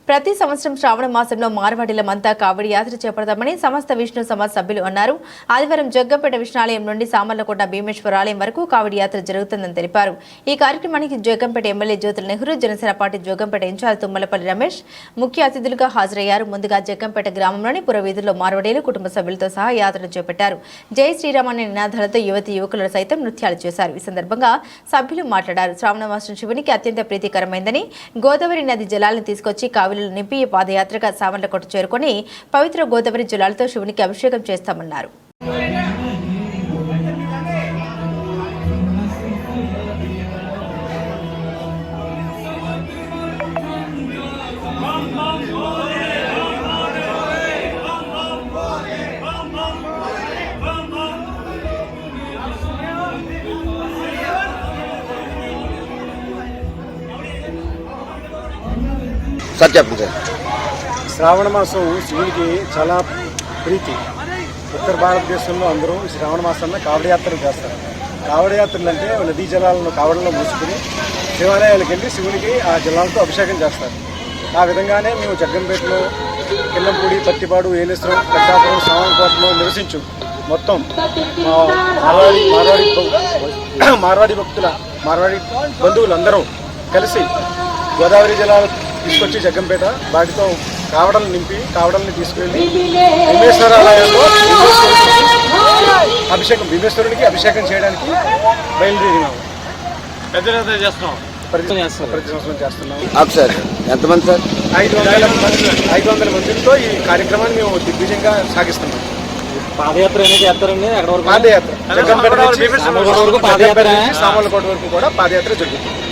ప్రతి సంవత్సరం శ్రావణ మాసంలో మార్వాడిలమంతా కావడి యాత్ర చేపడతామని సమస్త విష్ణు సమాజ్ సభ్యులు అన్నారు. ఆదివారం జగ్గంపేట విష్ణాలయం నుండి సామర్లకోట భీమేశ్వర ఆలయం వరకు కావడి యాత్ర జరుగుతుందని తెలిపారు. ఈ కార్యక్రమానికి Jaggampeta MLA Jyothula Nehru, Janasena party Jaggampeta incharge Tummalapalli Ramesh ముఖ్య అతిథులుగా హాజరయ్యారు. ముందుగా జగ్గంపేట గ్రామంలోని పురవీధుల్లో మార్వాడీలు కుటుంబ సభ్యులతో సహా యాత్రను చేపట్టారు. జై శ్రీరామ్ అనే నినాదాలతో యువకులు సైతం నృత్యాలు చేశారు. ఈ సందర్భంగా సభ్యులు మాట్లాడారు. శ్రావణ మాసం శివునికి అత్యంత ప్రీతికరమైందని, గోదావరి నది జలాలను తీసుకొచ్చి నింపి పాదయాత్రగా సామర్లకోట చేరుకొని పవిత్ర గోదావరి జలాలతో శివునికి అభిషేకం చేస్తామన్నారు. శ్రావణ మాసం శివునికి చాలా ప్రీతి. ఉత్తర భారతదేశంలో అందరూ శ్రావణ మాసంలో కావడి యాత్రలు చేస్తారు. కావడి యాత్రలు అంటే నదీ జలాలను కావడంలో మూసుకుని శివాలయాలకు వెళ్ళి శివునికి ఆ జలాలతో అభిషేకం చేస్తారు. ఆ విధంగానే మేము జగ్గంపేటలో, కిల్లంపూడి, పత్తిపాడు, ఏలేశ్వరం, పెద్దాపురం, సామర్లకోటలో నివసించు మొత్తం మార్వాడి బంధువులందరూ కలిసి గోదావరి జలాలు తీసుకొచ్చి జగ్గంపేట వాటితో కావడలు నింపి కావడల్ని తీసుకువెళ్ళి భీమేశ్వరుడికి అభిషేకం చేయడానికి బయలుదేరినాము. ప్రతి సంవత్సరం చేస్తున్నాం. ఎంతమంది సార్? 500 మందితో ఈ కార్యక్రమాన్ని మేము దిగ్విజయంగా సాగిస్తున్నాం. పాదయాత్ర అనేది చేస్తారండి. పాదయాత్ర జగ్గంపేట నుంచి సామర్లకోట వరకు కూడా పాదయాత్ర జరుగుతుంది.